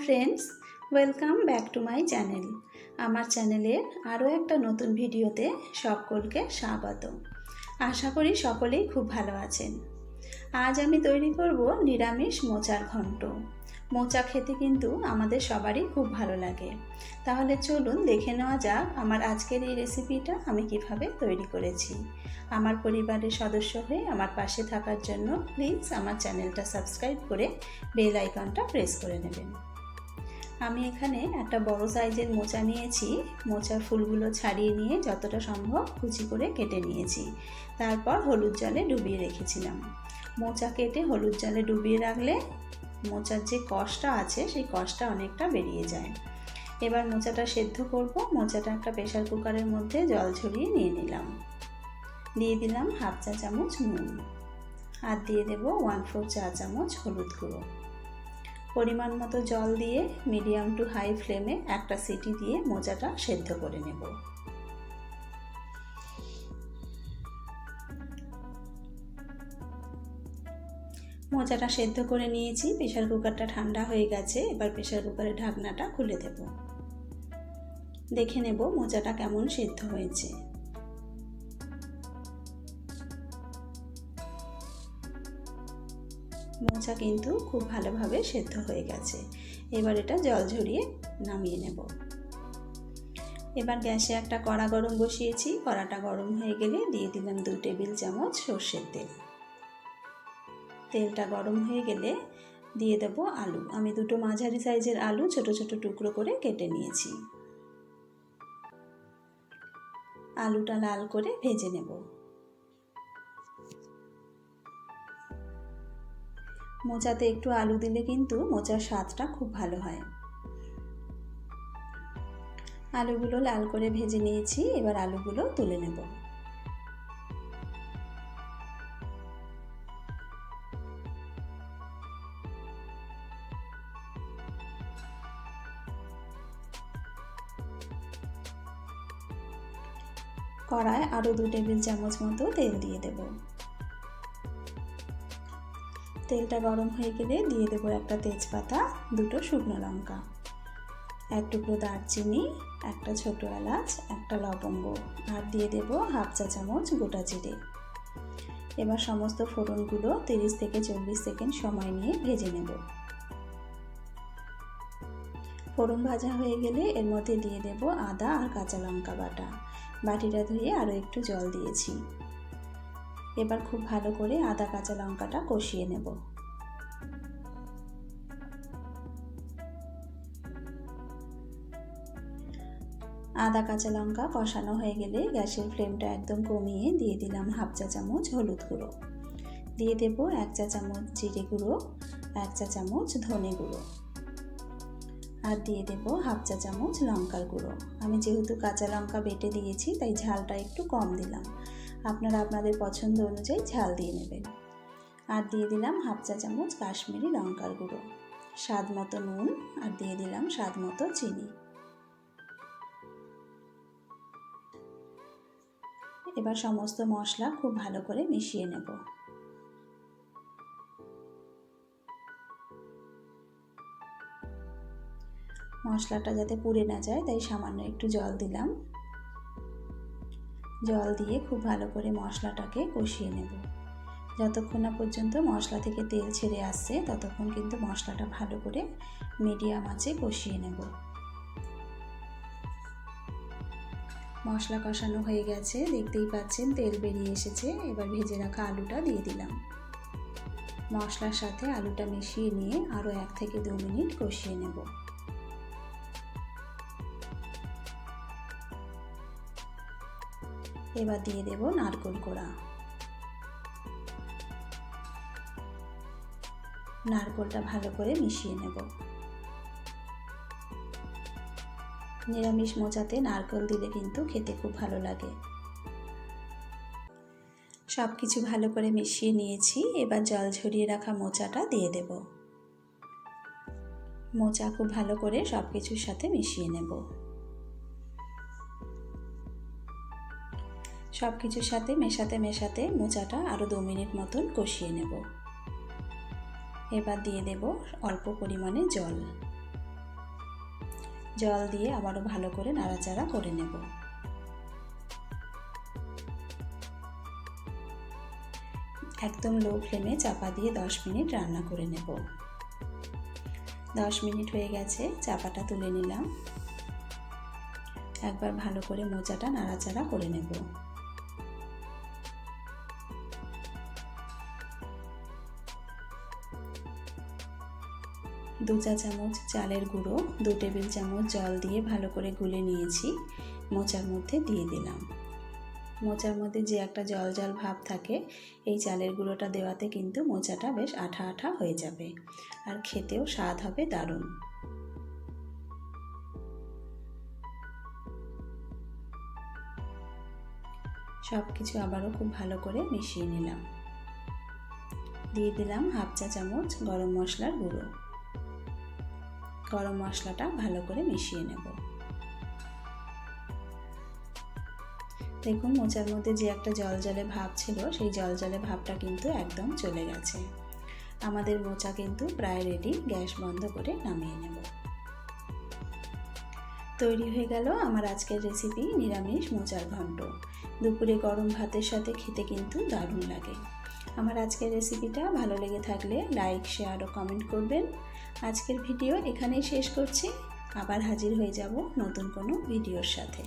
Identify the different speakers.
Speaker 1: Friends, welcome back to my channel. আমার চ্যানেলের আরও একটা নতুন ভিডিওতে সকলকে স্বাগত। আশা করি সকলেই খুব ভালো আছেন। আজ আমি তৈরি করব নিরামিষ মোচার ঘন্ট। মোচা খেতে কিন্তু আমাদের সবারই খুব ভালো লাগে। তাহলে চলুন দেখে নেওয়া যাক আমার আজকের এই রেসিপিটা আমি কিভাবে তৈরি করেছি। আমার পরিবারের সদস্য হয়ে আমার পাশে থাকার জন্য প্লিজ আমার চ্যানেলটা সাবস্ক্রাইব করে বেল আইকনটা প্রেস করে নেবেন। আমি এখানে একটা বড় সাইজের মোচা নিয়েছি। মোচার ফুলগুলো ছাড়িয়ে নিয়ে যতটা সম্ভব কুচি করে কেটে নিয়েছি। তারপর হলুদ জলে ডুবিয়ে রেখেছিলাম। মোচা কেটে হলুদ জলে ডুবিয়ে রাখলে মোচার যে কষটা আছে সেই কষটা অনেকটা বেরিয়ে যায়। এবার মোচাটা সেদ্ধ করব। মোচাটা একটা প্রেসার কুকারের মধ্যে জল ঝরিয়ে নিয়ে নিলাম। দিয়ে দিলাম হাফ চা চামচ নুন, আর দিয়ে দেব 1/4 চা চামচ হলুদ গুঁড়ো। পরিমাণ মতো জল দিয়ে মিডিয়াম টু হাই ফ্লেমে একটা সিটি দিয়ে মোচাটা সেদ্ধ করে নেব। মোচাটা সেদ্ধ করে নিয়েছি। প্রেসার কুকারটা ঠান্ডা হয়ে গেছে। এবার প্রেসার কুকারের ঢাকনাটা খুলে দেব। দেখে নেব মোচাটা কেমন সেদ্ধ হয়েছে। মোচা কিন্তু খুব ভালোভাবে সেদ্ধ হয়ে গেছে। এবার এটা জল ঝরিয়ে নামিয়ে নেব। এবার গ্যাসে একটা কড়া গরম বসিয়েছি। কড়াটা গরম হয়ে গেলে দিয়ে দিলাম 2 টেবিল চামচ সর্ষের তেল। তেলটা গরম হয়ে গেলে দিয়ে দেব আলু। আমি দুটো মাঝারি সাইজের আলু ছোট ছোট টুকরো করে কেটে নিয়েছি। আলুটা লাল করে ভেজে নেব। মোচাতে একটু আলু দিলে কিন্তু মোচার স্বাদটা খুব ভালো হয়। আলুগুলো লাল করে ভেজে নিয়েছি। এবার আলুগুলো তুলে নেব। কড়ায় আরও 2 টেবিল চামচ মতো তেল দিয়ে দেব। তেলটা গরম হয়ে গেলে দিয়ে দেব একটা তেজপাতা, 2টো শুকনো লঙ্কা, 1 টুকরো দারচিনি, একটা ছোট এলাচ, একটা লবঙ্গ, আর দিয়ে দেব হাফ চা চামচ গোটা জিরে। এবার সমস্ত ফোড়নগুলো 30 থেকে 40 সেকেন্ড সময় নিয়ে ভেজে নেব। ফোড়ন ভাজা হয়ে গেলে এর মধ্যে দিয়ে দেব আদা আর কাঁচা লঙ্কা বাটা। বাটিটা ধুয়ে আরও একটু জল দিয়েছি। এবার খুব ভালো করে আদা কাঁচা লঙ্কাটা কষিয়ে নেব। আদা কাঁচা লঙ্কা কষানো হয়ে গেলে গ্যাসের ফ্লেমটা একদম কমিয়ে দিয়ে দিলাম হাফ চা চামচ হলুদ গুঁড়ো। দিয়ে দেব 1 চা চামচ জিরে গুঁড়ো, 1 চা চামচ ধনে গুঁড়ো, আর দিয়ে দেব হাফ চা চামচ লঙ্কার গুঁড়ো। আমি যেহেতু কাঁচা লঙ্কা বেটে দিয়েছি তাই ঝালটা একটু কম দিলাম। আপনারা আপনাদের পছন্দ অনুযায়ী ঝাল দিয়ে নেবেন। আর দিয়ে দিলাম হাফ চা চামচ কাশ্মীরি লঙ্কার গুঁড়ো, স্বাদ মতো নুন, আর দিয়ে দিলাম স্বাদ মতো চিনি। এবার সমস্ত মশলা খুব ভালো করে মিশিয়ে নেব। মশলাটা যাতে পুড়ে না যায় তাই সামান্য একটু জল দিলাম। জল দিয়ে খুব ভালো করে মশলাটাকে কষিয়ে নেব। যতক্ষণ না পর্যন্ত মশলা থেকে তেল ছেড়ে আসছে ততক্ষণ কিন্তু মশলাটা ভালো করে মিডিয়াম আঁচে কষিয়ে নেব। মশলা কষানো হয়ে গেছে, দেখতেই পাচ্ছেন তেল বেরিয়ে এসেছে। এবার ভেজে রাখা আলুটা দিয়ে দিলাম। মশলার সাথে আলুটা মিশিয়ে নিয়ে আরও 1 থেকে 2 মিনিট কষিয়ে নেব। এবার দিয়ে দেব নারকেল কোড়া। নারকেলটা ভালো করে মিশিয়ে নেব। নিরামিষ মোচাতে নারকেল দিলে কিন্তু খেতে খুব ভালো লাগে। সব কিছু ভালো করে মিশিয়ে নিয়েছি। এবার জল ঝরিয়ে রাখা মোচাটা দিয়ে দেব। মোচা খুব ভালো করে সব কিছুর সাথে মিশিয়ে নেব। সব কিছুর সাথে মেশাতে মেশাতে মোচাটা আরও 2 মিনিট মতন কষিয়ে নেব। এবার দিয়ে দেব অল্প পরিমাণে জল। জল দিয়ে আবারও ভালো করে নাড়াচাড়া করে নেব। একদম লো ফ্লেমে চাপা দিয়ে 10 মিনিট রান্না করে নেব। 10 মিনিট হয়ে গেছে, চাপাটা তুলে নিলাম। একবার ভালো করে মোচাটা নাড়াচাড়া করে নেব। দু চা চামচ চালের গুঁড়ো 2 টেবিল চামচ জল দিয়ে ভালো করে গুলে নিয়েছি, মোচার মধ্যে দিয়ে দিলাম। মোচার মধ্যে যে একটা জল জল ভাব থাকে, এই চালের গুঁড়োটা দেওয়াতে কিন্তু মোচাটা বেশ আঠা আঠা হয়ে যাবে আর খেতেও স্বাদ হবে দারুণ। সব কিছু আবারও খুব ভালো করে মিশিয়ে নিলাম। দিয়ে দিলাম হাফ চা চামচ গরম মশলার গুঁড়ো। গরম মশলাটা ভালো করে মিশিয়ে নেব। দেখুন মোচার মধ্যে যে একটা জলজলে ভাব ছিল, সেই জলজলে ভাবটা কিন্তু একদম চলে গেছে। আমাদের মোচা কিন্তু প্রায় রেডি, গ্যাস বন্ধ করে নামিয়ে নেব। তৈরি হয়ে গেল আমার আজকের রেসিপি নিরামিষ মোচার ঘন্ট। দুপুরে গরম ভাতের সাথে খেতে কিন্তু দারুণ লাগে। আমার আজকের রেসিপিটা ভালো লেগে থাকলে লাইক, শেয়ার ও কমেন্ট করবেন। আজকের ভিডিও এখানেই শেষ করছি। আবার হাজির হয়ে যাব নতুন কোনো ভিডিওর সাথে।